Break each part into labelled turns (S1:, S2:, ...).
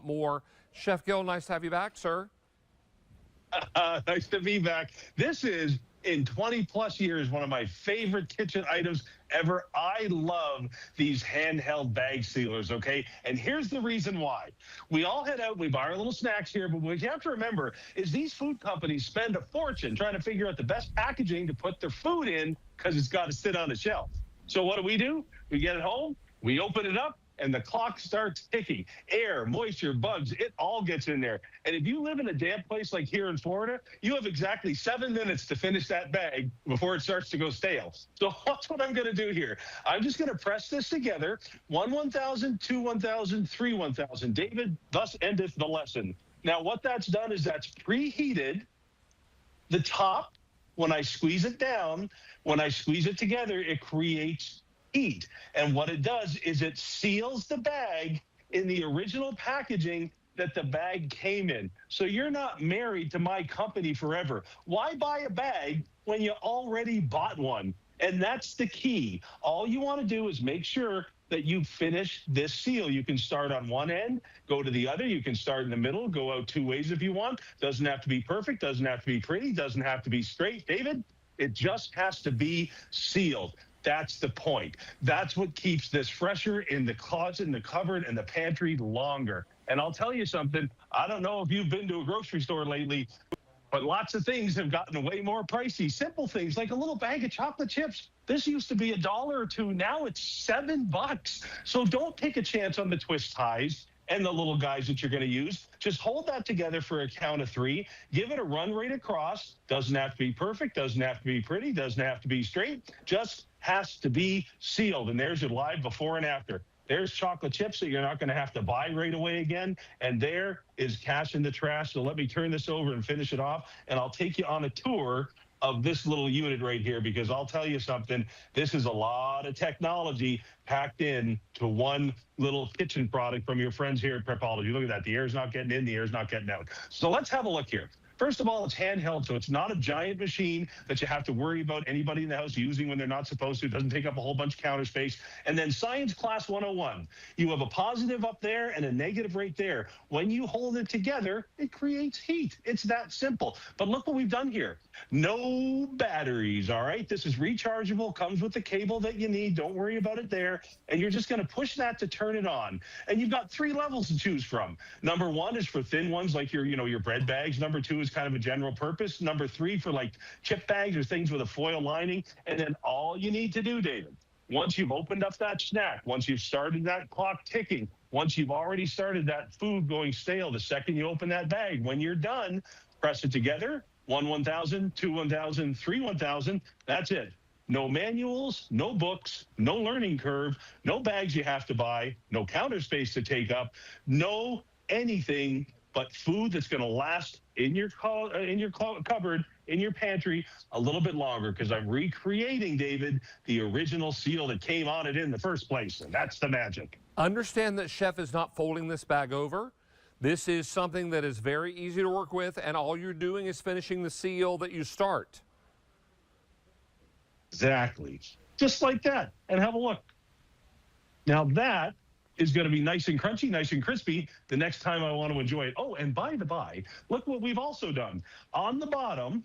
S1: more. Chef Gill, nice to have you back, sir.
S2: Nice to be back. This is, in 20-plus years, one of my favorite kitchen items ever. I love these handheld bag sealers, okay? And here's the reason why. We all head out, we buy our little snacks here, but what you have to remember is these food companies spend a fortune trying to figure out the best packaging to put their food in because it's got to sit on the shelf. So what do? We get it home, we open it up, and the clock starts ticking. Air, moisture, bugs, it all gets in there. And if you live in a damp place like here in Florida, you have exactly 7 minutes to finish that bag before it starts to go stale. So that's what I'm going to do here. I'm just going to press this together. 1 1,000, 2 1,000, 3 1,000. David, thus endeth the lesson. Now, what that's done is that's preheated the top. When I squeeze it down, when I squeeze it together, it creates heat. And what it does is it seals the bag in the original packaging that the bag came in. So you're not married to my company forever. Why buy a bag when you already bought one? And that's the key. All you want to do is make sure that you finish this seal. You can start on one end, go to the other. You can start in the middle, go out 2 ways if you want. Doesn't have to be perfect, doesn't have to be pretty, doesn't have to be straight. David, it just has to be sealed. That's the point. That's what keeps this fresher in the closet, in the cupboard, and the pantry longer. And I'll tell you something, I don't know if you've been to a grocery store lately, but lots of things have gotten way more pricey. Simple things like a little bag of chocolate chips. This used to be $1 or $2. Now it's $7. So don't take a chance on the twist ties and the little guys that you're going to use. Just hold that together for a count of 3. Give it a run right across. Doesn't have to be perfect. Doesn't have to be pretty. Doesn't have to be straight. Just has to be sealed. And there's your live before and after. There's chocolate chips that you're not going to have to buy right away again. And there is cash in the trash. So let me turn this over and finish it off. And I'll take you on a tour of this little unit right here, because I'll tell you something, this is a lot of technology packed in to one little kitchen product from your friends here at Prepology. Look at that. The air's not getting in, the air's not getting out. So let's have a look here. First of all, it's handheld, so it's not a giant machine that you have to worry about anybody in the house using when they're not supposed to. It doesn't take up a whole bunch of counter space. And then Science Class 101. You have a positive up there and a negative right there. When you hold it together, it creates heat. It's that simple. But look what we've done here. No batteries, all right? This is rechargeable, comes with the cable that you need. Don't worry about it there. And you're just going to push that to turn it on. And you've got 3 levels to choose from. Number 1 is for thin ones like your bread bags. Number 2 is kind of a general purpose. Number 3 for like chip bags or things with a foil lining. And then all you need to do, David, once you've opened up that snack, once you've started that clock ticking, once you've already started that food going stale, the second you open that bag, when you're done, press it together. 1 1,000, 2 1,000, 3 1,000. That's it. No manuals, no books, no learning curve, no bags you have to buy, no counter space to take up, no anything but food that's going to last in your cupboard, in your pantry, a little bit longer, because I'm recreating, David, the original seal that came on it in the first place, and that's the magic.
S1: Understand that Chef is not folding this bag over. This is something that is very easy to work with, and all you're doing is finishing the seal that you start.
S2: Exactly. Just like that. And have a look. Now that is going to be nice and crunchy, nice and crispy the next time I want to enjoy it. Oh, and by the by, look what we've also done. On the bottom,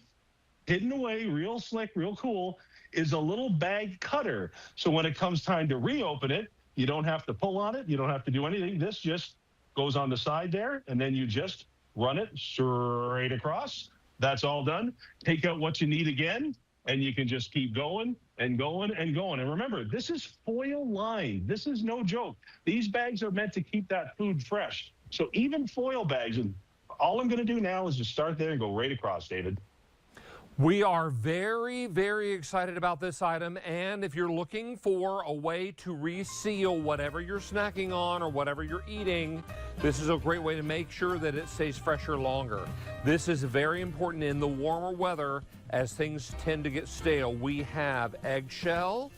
S2: hidden away, real slick, real cool, is a little bag cutter. So when it comes time to reopen it, you don't have to pull on it. You don't have to do anything. This just goes on the side there, and then you just run it straight across. That's all done. Take out what you need again, and you can just keep going and going and going. And remember, this is foil lined. This is no joke. These bags are meant to keep that food fresh. So even foil bags, and all I'm going to do now is just start there and go right across, David.
S1: We are very, very excited about this item, and if you're looking for a way to reseal whatever you're snacking on or whatever you're eating, this is a great way to make sure that it stays fresher longer. This is very important in the warmer weather as things tend to get stale. We have eggshell,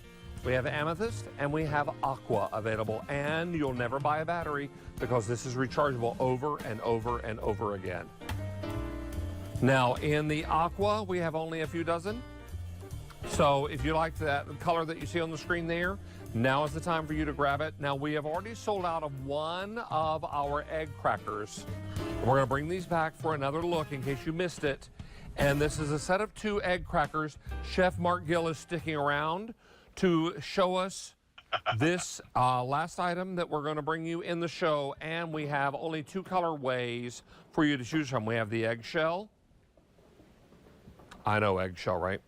S1: we have amethyst, and we have aqua available, and you'll never buy a battery because this is rechargeable over and over and over again. Now, in the aqua, we have only a few dozen. So if you like that color that you see on the screen there, Now is the time for you to grab it. Now, we have already sold out of one of our egg crackers. We're going to bring these back for another look in case you missed it. And this is a set of 2 egg crackers. Chef Mark Gill is sticking around to show us this last item that we're going to bring you in the show. And we have only 2 colorways for you to choose from. We have the eggshell. I know eggshell, right?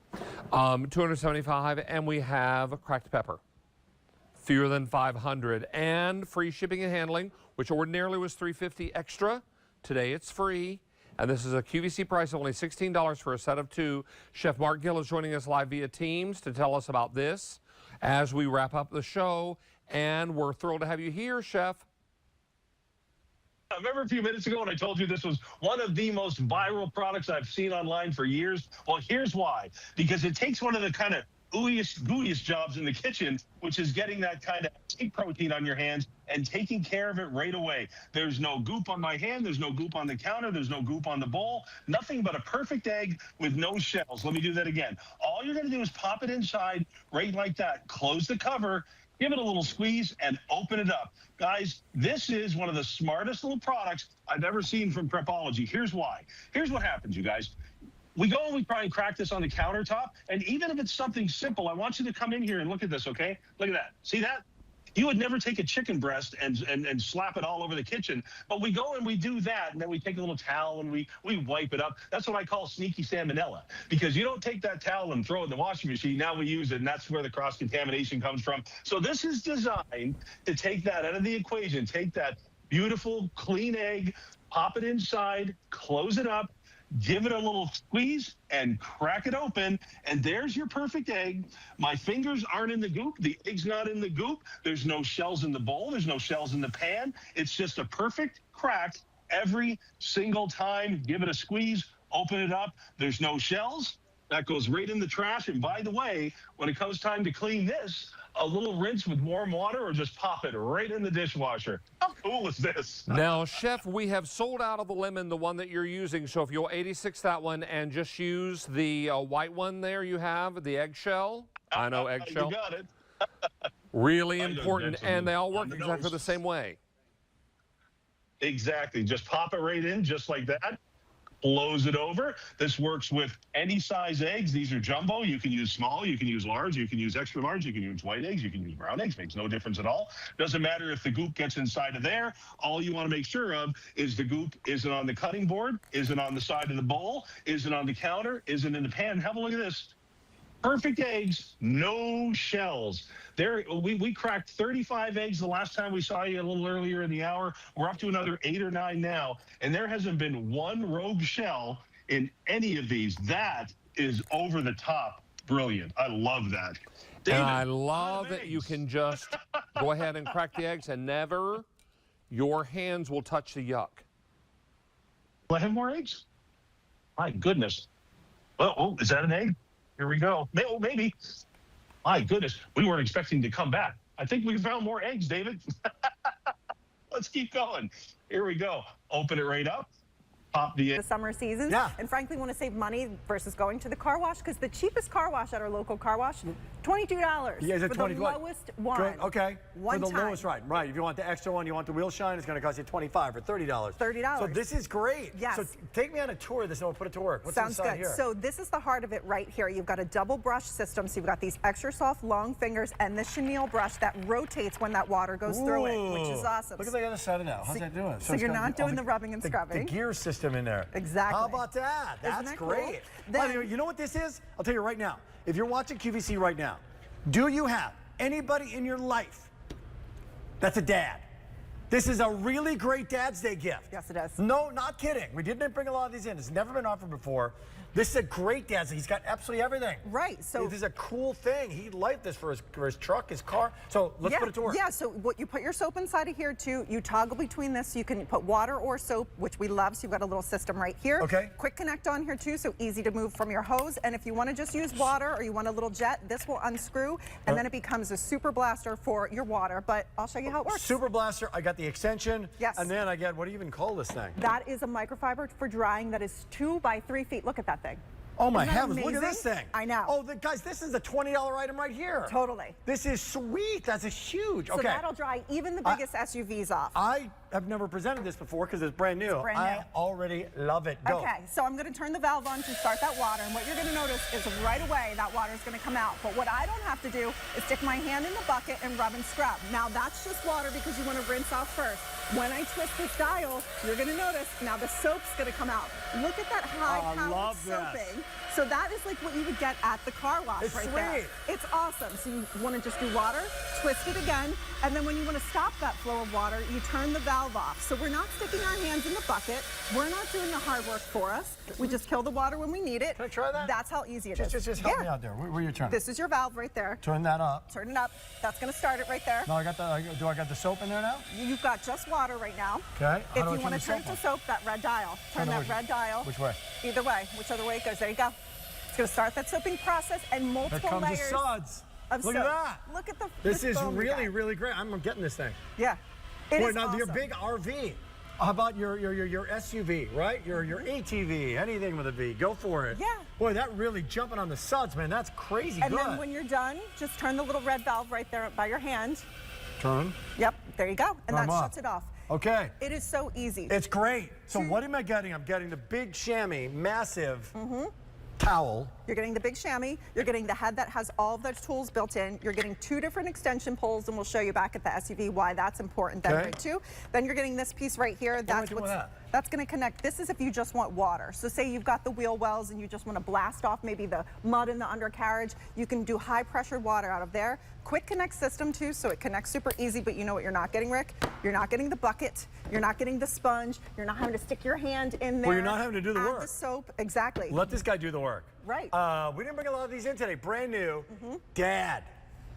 S1: 275, and we have cracked pepper. Fewer than 500, and free shipping and handling, which ordinarily was $3.50 extra. Today it's free, and this is a QVC price of only $16 for a set of 2. Chef Mark Gill is joining us live via Teams to tell us about this as we wrap up the show, and we're thrilled to have you here, Chef.
S2: I remember a few minutes ago when I told you this was one of the most viral products I've seen online for years. Well, here's why. Because it takes one of the kind of gooeyest jobs in the kitchen, which is getting that kind of egg protein on your hands and taking care of it right away. There's no goop on my hand. There's no goop on the counter. There's no goop on the bowl. Nothing but a perfect egg with no shells. Let me do that again. All you're going to do is pop it inside right like that. Close the cover. Give it a little squeeze and open it up. Guys, this is one of the smartest little products I've ever seen from Prepology. Here's why. Here's what happens, you guys. We go and we try and crack this on the countertop, and even if it's something simple, I want you to come in here and look at this, okay? Look at that. See that? You would never take a chicken breast and slap it all over the kitchen, but we go and we do that, and then we take a little towel and we wipe it up. That's what I call sneaky salmonella, because you don't take that towel and throw it in the washing machine. Now we use it, and that's where the cross-contamination comes from. So this is designed to take that out of the equation, take that beautiful, clean egg, pop it inside, close it up, give it a little squeeze and crack it open, and there's your perfect egg. My fingers aren't in the goop. The egg's not in the goop. There's no shells in the bowl. There's no shells in the pan. It's just a perfect crack every single time. Give it a squeeze, open it up. There's no shells. That goes right in the trash. And by the way, when it comes time to clean this, a little rinse with warm water or just pop it right in the dishwasher. How cool is this?
S1: Now, Chef, we have sold out of the lemon, the one that you're using. So if you'll 86 that one and just use the white one there you have, the eggshell. I know eggshell.
S2: You got it.
S1: Really important, and they all work exactly the same way.
S2: Exactly. Just pop it right in just like that. Close it over. This works with any size eggs. These are jumbo. You can use small, you can use large, you can use extra large, you can use white eggs, you can use brown eggs. Makes no difference at all. Doesn't matter if the goop gets inside of there. All you want to make sure of is the goop isn't on the cutting board, isn't on the side of the bowl, isn't on the counter, isn't in the pan. Have a look at this. Perfect eggs, no shells. There, we cracked 35 eggs the last time we saw you a little earlier in the hour. We're up to another 8 or 9 now, and there hasn't been one rogue shell in any of these. That is over the top brilliant. I love that. David,
S1: and I love that you can just go ahead and crack the eggs and never your hands will touch the yuck.
S2: Will I have more eggs? My goodness. Oh, is that an egg? Here we go. Oh, maybe. My goodness, we weren't expecting to come back. I think we found more eggs, David. Let's keep going. Here we go. Open it right up. Pop the
S3: summer season.
S4: Yeah.
S3: And frankly, want to save money versus going to the car wash, because the cheapest car wash at our local car wash, $22.
S4: You guys are
S3: for
S4: 20
S3: the lowest one.
S4: Good. Okay.
S3: One
S4: for the
S3: time.
S4: lowest, right. If you want the extra one, you want the wheel shine, it's going to cost you $25 or $30.
S3: $30.
S4: So this is great.
S3: Yes.
S4: So take me on a tour of this and we'll put it to work. What's
S3: Sounds
S4: inside
S3: good.
S4: here?
S3: So this is the heart of it right here. You've got a double brush system. So you've got these extra soft long fingers and the chenille brush that rotates when that water goes through it, which is awesome.
S4: Look at the other side of that. How's that doing?
S3: So you're not doing the rubbing and scrubbing.
S4: The gear system in there.
S3: Exactly.
S4: How about that? That's
S3: that cool?
S4: great.
S3: Then,
S4: well, you know what this is? I'll tell you right now. If you're watching QVC right now, do you have anybody in your life that's a dad? This is a really great Dad's Day gift.
S3: Yes, it is.
S4: No, not kidding. We didn't bring a lot of these in. It's never been offered before. This is a great Dad's Day. He's got absolutely everything.
S3: Right. So
S4: this is a cool thing. He'd like this for his truck, his car. So let's put it to work.
S3: Yeah, so what you put your soap inside of here too. You toggle between this. So you can put water or soap, which we love. So you've got a little system right here.
S4: Okay.
S3: Quick connect on here too, so easy to move from your hose. And if you want to just use water or you want a little jet, this will unscrew and then it becomes a super blaster for your water. But I'll show you how it works.
S4: Super blaster. I got the extension.
S3: Yes.
S4: And then I get, what do you even call this thing?
S3: That is a microfiber for drying that is 2 by 3 feet. Look at that thing.
S4: Oh my
S3: Isn't that
S4: heavens, look at this
S3: amazing?
S4: thing.
S3: I know.
S4: Oh, guys, this is a $20 item right here.
S3: Totally.
S4: This is sweet. That's a huge.
S3: So
S4: Okay.
S3: that'll dry even the biggest SUVs off.
S4: I have never presented this before because it's brand new.
S3: brand new.
S4: I already love it. Go.
S3: Okay, so I'm going to turn the valve on to start that water, and what you're going to notice is right away that water is going to come out. But what I don't have to do is stick my hand in the bucket and rub and scrub. Now that's just water because you want to rinse off first. When I twist this dial, you're going to notice now the soap's going to come out. Look at that high-powered
S4: love this.
S3: soaping. So that is like what you would get at the car wash
S4: It's
S3: right
S4: sweet.
S3: there. It's awesome. So you want to just do water, twist it again, and then when you want to stop that flow of water, you turn the valve off. So we're not sticking our hands in the bucket. We're not doing the hard work for us. We just kill the water when we need it.
S4: Can I try that?
S3: That's how easy it is.
S4: Just help me out there. Where are you turning?
S3: This is your valve right there.
S4: Turn that up.
S3: Turn it up. That's going to start it right there.
S4: No, I got the. Do I got the soap in there now?
S3: You've got just water right now.
S4: Okay.
S3: If
S4: How do I
S3: you want to
S4: the
S3: turn it to
S4: on?
S3: soap, that red dial. Turn that red dial.
S4: Which way?
S3: Either way, whichever way it goes. There you go. It's going to start that soaping process and
S4: Here
S3: multiple
S4: comes the
S3: layers
S4: suds.
S3: of
S4: Look
S3: soap.
S4: at that.
S3: Look at the
S4: This is
S3: foam we
S4: really,
S3: got.
S4: really great. I'm getting this thing.
S3: Yeah. It
S4: Boy,
S3: is
S4: now
S3: awesome.
S4: your big RV. How about your SUV, right? Your ATV, anything with a V. Go for it.
S3: Yeah.
S4: Boy, that really jumping on the suds, man. That's crazy
S3: And
S4: good.
S3: then when you're done, just turn the little red valve right there by your hand.
S4: Turn.
S3: Yep, there you go. And
S4: Turn
S3: that
S4: 'em
S3: shuts
S4: off.
S3: it off.
S4: Okay.
S3: It is so easy.
S4: It's great. So what am I getting? I'm getting the big chamois, massive towel.
S3: You're getting the big chamois. You're getting the head that has all of the tools built in. You're getting 2 different extension poles, and we'll show you back at the SUV why that's important then,
S4: Okay.
S3: right, too. Then you're getting this piece right here. That's
S4: doing with that?
S3: That's going to connect. This is if you just want water. So say you've got the wheel wells and you just want to blast off maybe the mud in the undercarriage. You can do high pressure water out of there. Quick connect system too, so it connects super easy, but you know what you're not getting, Rick? You're not getting the bucket. You're not getting the sponge. You're not having to stick your hand in there.
S4: Well, you're not having to do the
S3: add
S4: work.
S3: the soap. Exactly.
S4: Let this guy do the work.
S3: Right.
S4: We didn't bring a lot of these in today. Brand new. Dad.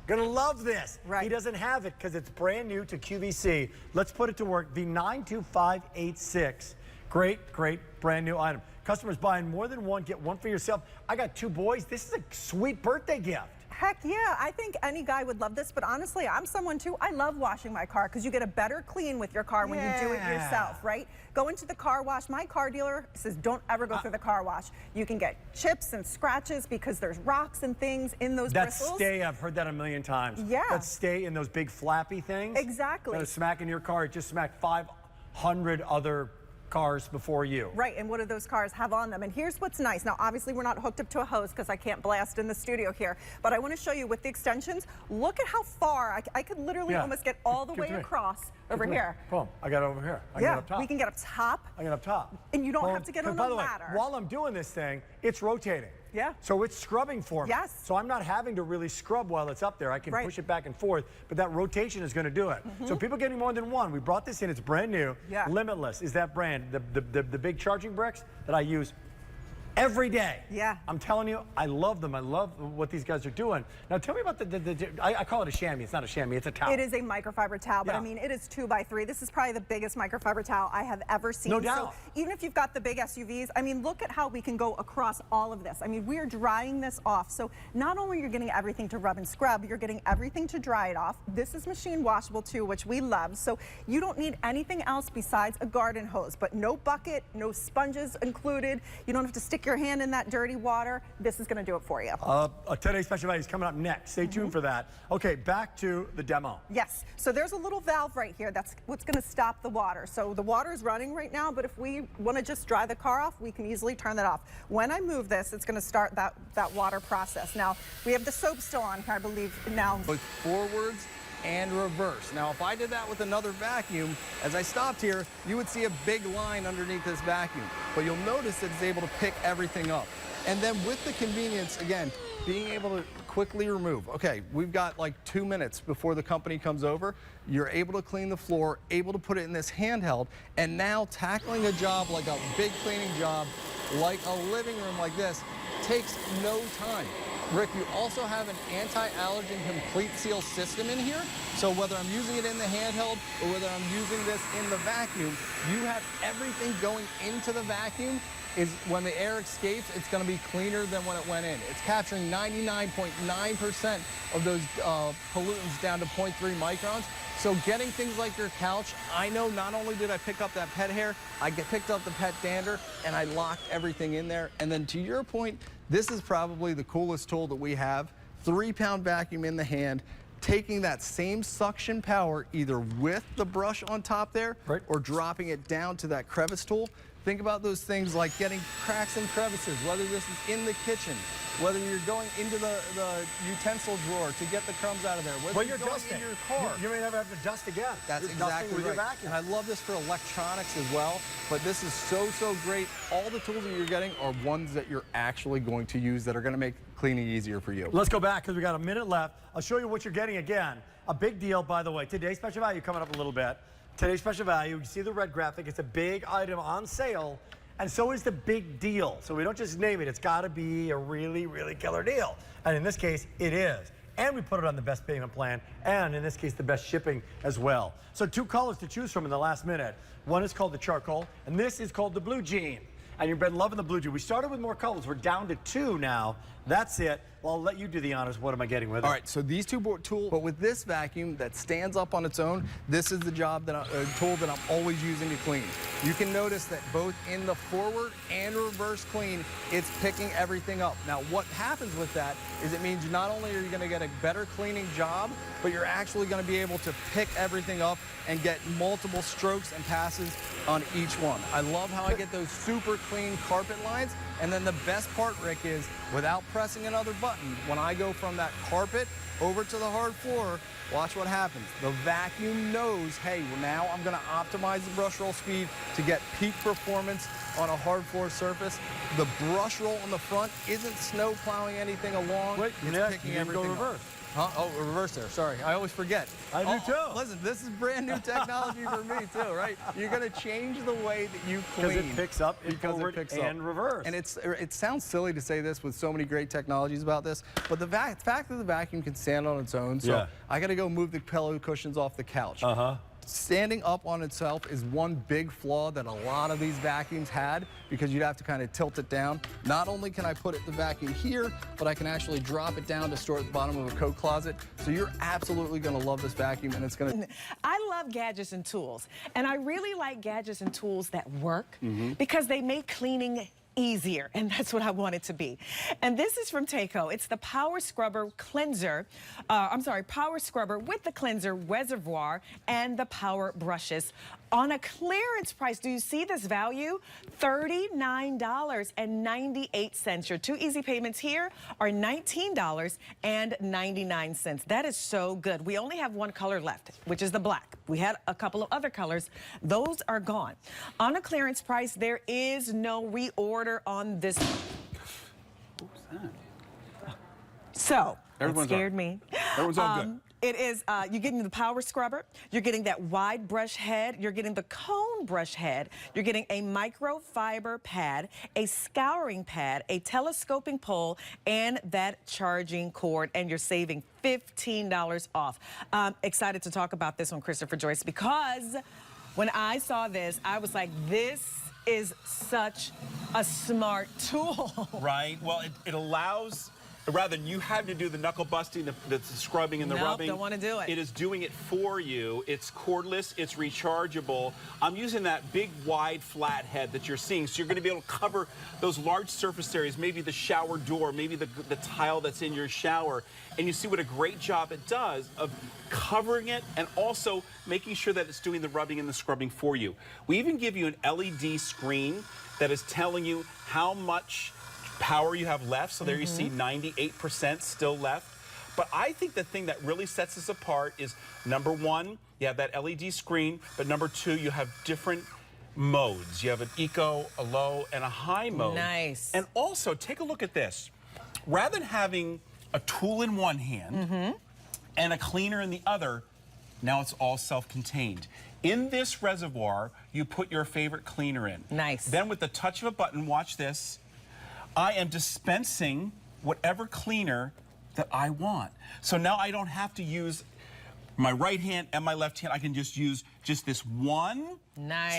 S4: Gonna love this.
S3: Right.
S4: He doesn't have it because it's brand new to QVC. Let's put it to work. The 92586. Great, great brand new item. Customers buying more than one, get one for yourself. I got 2 boys. This is a sweet birthday gift.
S3: Heck yeah, I think any guy would love this, but honestly, I'm someone too, I love washing my car because you get a better clean with your car when you do it
S4: Yeah.
S3: yourself, right? Go into the car wash. My car dealer says don't ever go through the car wash. You can get chips and scratches because there's rocks and things in those
S4: That
S3: bristles.
S4: stay, I've heard that a million times.
S3: Yeah.
S4: That stay in those big flappy things.
S3: Exactly.
S4: Gonna smack in your car. It just smacked 500 other cars before you.
S3: Right, and what do those cars have on them? And here's what's nice. Now, obviously, we're not hooked up to a hose because I can't blast in the studio here, but I want to show you with the extensions, look at how far, I could literally
S4: Yeah.
S3: almost get all the
S4: Give it
S3: way
S4: to me.
S3: across over
S4: Come
S3: here.
S4: Boom. I got it over here. I can
S3: Yeah,
S4: get up top.
S3: we can get up top.
S4: I get up top.
S3: And you don't have to get on
S4: by
S3: the
S4: the way,
S3: ladder.
S4: while I'm doing this thing, it's rotating.
S3: Yeah.
S4: So it's scrubbing for me.
S3: Yes.
S4: So I'm not having to really scrub while it's up there. I can
S3: Right.
S4: push it back and forth, but that rotation is going to do it. So people getting more than one. We brought this in. It's brand new.
S3: Yeah.
S4: Limitless is that brand. The big charging bricks that I use every day.
S3: Yeah.
S4: I'm telling you, I love them. I love what these guys are doing. Now tell me about I call it a chamois. It's not a chamois. It's a towel.
S3: It is a microfiber towel, but
S4: Yeah.
S3: I mean, it is 2x3. This is probably the biggest microfiber towel I have ever seen.
S4: No doubt.
S3: So even if you've got the big SUVs, I mean, look at how we can go across all of this. I mean, we are drying this off. So not only are you getting everything to rub and scrub, you're getting everything to dry it off. This is machine washable too, which we love. So you don't need anything else besides a garden hose, but no bucket, no sponges included. You don't have to stick your hand in that dirty water. This is going to do it for you.
S4: Today's special value is coming up next. Stay tuned for that. Okay, back to the demo.
S3: Yes, so there's a little valve right here that's what's going to stop the water. So the water is running right now, but if we want to just dry the car off, we can easily turn that off. When I move this, it's going to start that water process. Now, we have the soap still on here, I believe, now.
S5: Both forwards and reverse. Now, if I did that with another vacuum, as I stopped here, you would see a big line underneath this vacuum. But you'll notice that it's able to pick everything up. And then with the convenience, again, being able to quickly remove. Okay, we've got like 2 minutes before the company comes over. You're able to clean the floor, able to put it in this handheld, and now tackling a job like a big cleaning job, like a living room like this, takes no time. Rick, you also have an anti-allergen complete seal system in here. So whether I'm using it in the handheld or whether I'm using this in the vacuum, you have everything going into the vacuum. Is when the air escapes, it's going to be cleaner than when it went in. It's capturing 99.9% of those pollutants down to 0.3 microns. So getting things like your couch, I know not only did I pick up that pet hair, I picked up the pet dander, and I locked everything in there. And then to your point, this is probably the coolest tool that we have. 3-pound vacuum in the hand, taking that same suction power either with the brush on top there or dropping it down to that crevice tool. Think about those things like getting cracks and crevices, whether this is in the kitchen, whether you're going into the utensil drawer to get the crumbs out of there, whether you're going in your car.
S4: You may never have to dust again.
S5: That's
S4: There's
S5: exactly
S4: with
S5: right.
S4: Your vacuum.
S5: And I love this for electronics as well, but this is so, so great. All the tools that you're getting are ones that you're actually going to use that are going to make cleaning easier for you.
S4: Let's go back because we got a minute left. I'll show you what you're getting again. A big deal, by the way. Today's special value coming up a little bit. Today's special value, you see the red graphic, it's a big item on sale, and so is the big deal. So we don't just name it, it's gotta be a really, really killer deal. And in this case, it is. And we put it on the best payment plan, and in this case, the best shipping as well. So 2 colors to choose from in the last minute. One is called the charcoal, and this is called the blue jean. And you've been loving the blue jean. We started with more colors, we're down to 2 now. That's it. Well, I'll let you do the honors. What am I getting with it?
S5: All right, so these 2 tools, but with this vacuum that stands up on its own, this is the tool that I'm always using to clean. You can notice that both in the forward and reverse clean, it's picking everything up. Now, what happens with that is it means not only are you going to get a better cleaning job, but you're actually going to be able to pick everything up and get multiple strokes and passes on each one. I love how I get those super clean carpet lines. And then the best part, Rick, is without pressing another button, when I go from that carpet over to the hard floor, watch what happens. The vacuum knows, hey, well, now I'm going to optimize the brush roll speed to get peak performance on a hard floor surface. The brush roll on the front isn't snow plowing anything along.
S4: Wait,
S5: it's picking everything
S4: go reverse.
S5: up. Huh? Oh, reverse there. Sorry, I always forget.
S4: I do too.
S5: Listen, this is brand new technology for me too, right? You're going to change the way that you clean.
S4: Because it picks up in forward and reverse.
S5: And it sounds silly to say this with so many great technologies about this, but the fact that the vacuum can stand on its own, so I got to go move the pillow cushions off the couch. Standing up on itself is one big flaw that a lot of these vacuums had because you'd have to kind of tilt it down. Not only can I put the vacuum here, but I can actually drop it down to store it at the bottom of a coat closet. So you're absolutely going to love this vacuum, and it's going to...
S6: I love gadgets and tools, and I really like gadgets and tools that work because they make cleaning easier, and that's what I want it to be. And this is from Taco. It's the Power Scrubber Cleanser. Power Scrubber with the cleanser reservoir and the power brushes. On a clearance price, do you see this value? $39.98. Your 2 easy payments here are $19.99. That is so good. We only have 1 color left, which is the black. We had a couple of other colors. Those are gone. On a clearance price, there is no reorder on this.
S7: What was that?
S6: So, it scared me.
S7: Everyone's all good.
S6: It is, you're getting the power scrubber, you're getting that wide brush head, you're getting the cone brush head, you're getting a microfiber pad, a scouring pad, a telescoping pole, and that charging cord, and you're saving $15 off. Excited to talk about this one, Christopher Joyce, because when I saw this, I was like, this is such a smart tool.
S7: Right. Well, it allows... Rather than you having to do the knuckle busting, the scrubbing and the rubbing.
S6: Don't want to do it.
S7: It is doing it for you. It's cordless. It's rechargeable. I'm using that big, wide, flat head that you're seeing. So you're going to be able to cover those large surface areas, maybe the shower door, maybe the tile that's in your shower. And you see what a great job it does of covering it and also making sure that it's doing the rubbing and the scrubbing for you. We even give you an LED screen that is telling you how much power you have left. So there you see 98% still left. But I think the thing that really sets us apart is, number 1, you have that LED screen, but number 2, you have different modes. You have an eco, a low, and a high mode.
S6: Nice.
S7: And also, take a look at this. Rather than having a tool in one hand and a cleaner in the other, now it's all self-contained. In this reservoir, you put your favorite cleaner in.
S6: Nice.
S7: Then with the touch of a button, watch this, I am dispensing whatever cleaner that I want. So now I don't have to use my right hand and my left hand. I can just use this one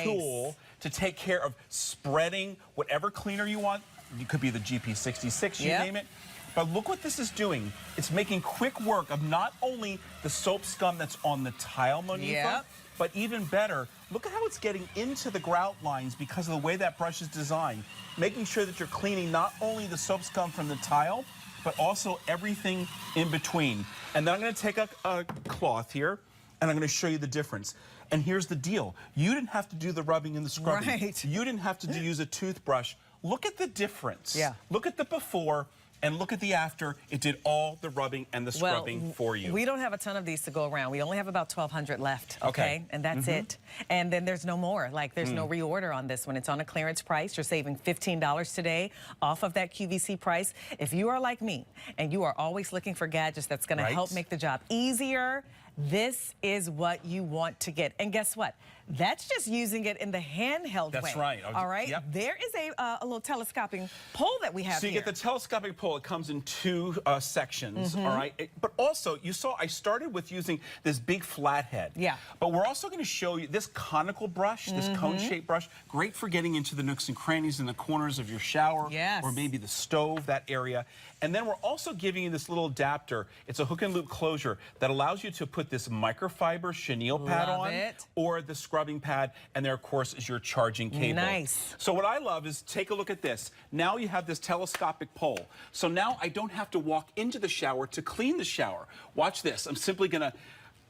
S7: tool to take care of spreading whatever cleaner you want. It could be the GP66, you name it. But look what this is doing. It's making quick work of not only the soap scum that's on the tile, Monifa, but even better, look at how it's getting into the grout lines because of the way that brush is designed. Making sure that you're cleaning not only the soap scum from the tile, but also everything in between. And then I'm going to take a cloth here, and I'm going to show you the difference. And here's the deal. You didn't have to do the rubbing and the scrubbing.
S6: Right.
S7: You didn't have to use a toothbrush. Look at the difference.
S6: Yeah.
S7: Look at the before and look at the after. It did all the rubbing and the scrubbing for you.
S6: We don't have a ton of these to go around. We only have about 1,200 left, okay? And that's it. And then there's no more. Like, there's no reorder on this one. It's on a clearance price. You're saving $15 today off of that QVC price. If you are like me and you are always looking for gadgets that's going to help make the job easier, this is what you want to get. And guess what? That's just using it in the handheld way.
S7: That's right.
S6: All right?
S7: Yep.
S6: There is a little telescoping pole that we have
S7: So you
S6: here.
S7: get the telescopic pole. It comes in two sections, all right? But also, you saw I started with using this big flathead.
S6: Yeah.
S7: But we're also going to show you this conical brush, this cone-shaped brush, great for getting into the nooks and crannies in the corners of your shower or maybe the stove, that area. And then we're also giving you this little adapter. It's a hook and loop closure that allows you to put this microfiber chenille pad on or the scrubbing pad, and there, of course, is your charging cable.
S6: Nice.
S7: So what I love is take a look at this. Now you have this telescopic pole. So now I don't have to walk into the shower to clean the shower. Watch this. I'm simply going to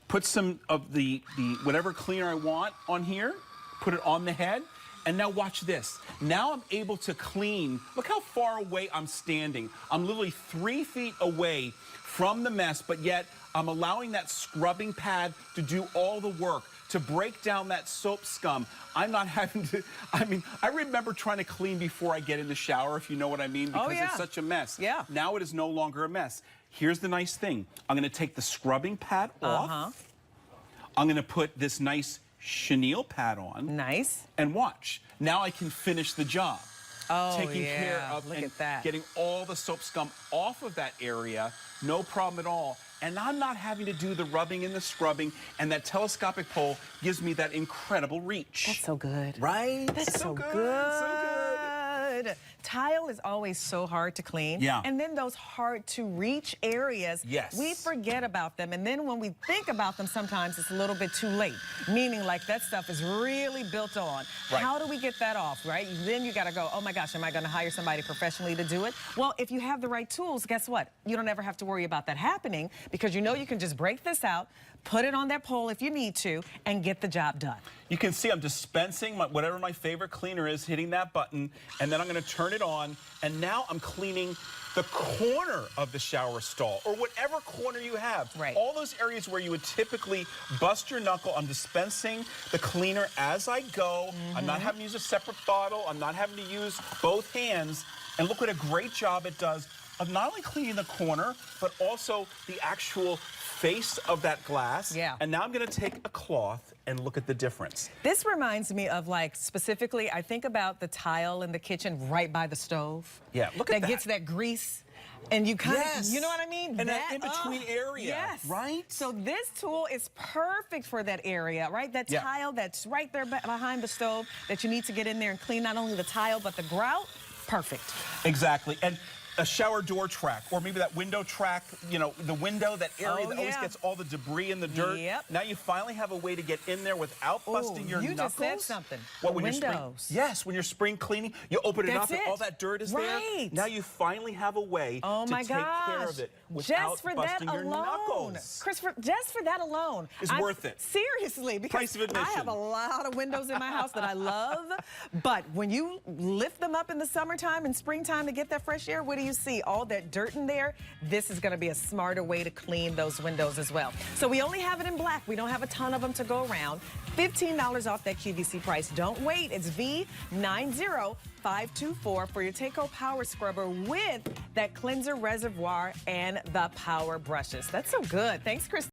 S7: put some of the whatever cleaner I want on here, put it on the head, and now watch this. Now I'm able to clean. Look how far away I'm standing. I'm literally 3 feet away from the mess, but yet I'm allowing that scrubbing pad to do all the work, to break down that soap scum. I'm not having to, I remember trying to clean before I get in the shower, if you know what I mean, because it's such a mess. Now it is no longer a mess. Here's the nice thing. I'm gonna take the scrubbing pad off. I'm gonna put this nice chenille pad on.
S6: Nice.
S7: And watch. Now I can finish the job. Taking
S6: yeah.
S7: care of
S6: Look
S7: and
S6: at that.
S7: getting all the soap scum off of that area, no problem at all. And I'm not having to do the rubbing and the scrubbing, and that telescopic pole gives me that incredible reach.
S6: That's so good.
S7: Right?
S6: That's so good.
S7: So good.
S6: Tile is always so hard to clean.
S7: Yeah.
S6: And then those hard to reach areas, we forget about them. And then when we think about them, sometimes it's a little bit too late. Meaning like that stuff is really built on.
S7: Right.
S6: How do we get that off, right? Then you gotta go, oh my gosh, am I gonna hire somebody professionally to do it? Well, if you have the right tools, guess what? You don't ever have to worry about that happening because you know you can just break this out, put it on that pole if you need to, and get the job done.
S7: You can see I'm dispensing whatever my favorite cleaner is, hitting that button, and then I'm going to turn it on, and now I'm cleaning the corner of the shower stall, or whatever corner you have.
S6: Right.
S7: All those areas where you would typically bust your knuckle, I'm dispensing the cleaner as I go. I'm not having to use a separate bottle. I'm not having to use both hands. And look what a great job it does of not only cleaning the corner, but also the actual face of that glass.
S6: Yeah.
S7: And now I'm going to take a cloth and look at the difference.
S6: This reminds me of, like, specifically, I think about the tile in the kitchen right by the stove.
S7: Yeah, look at that.
S6: That gets that grease. And you kind of, you know what I mean?
S7: And that in-between area,
S6: yes.
S7: right?
S6: So this tool is perfect for that area, right? That tile that's right there behind the stove that you need to get in there and clean not only the tile, but the grout. Perfect.
S7: Exactly. And a shower door track, or maybe that window track, you know, the window, that area that always gets all the debris and the dirt. Now you finally have a way to get in there without busting your knuckles.
S6: You just said something.
S7: What, when
S6: windows.
S7: When you're spring cleaning, you open it up and all that dirt is there. Now you finally have a way to take care of it without busting your knuckles.
S6: Christopher, just for that alone.
S7: It's worth it.
S6: Seriously, because
S7: price of admission.
S6: I have a lot of windows in my house that I love, but when you lift them up in the summertime and springtime to get that fresh air, what do you see? All that dirt in there. This is going to be a smarter way to clean those windows as well. So we only have it in black. We don't have a ton of them to go around. $15 off that QVC price. Don't wait. It's V90524 for your Take-O Power Scrubber with that cleanser reservoir and the power brushes. That's so good. Thanks, Chris.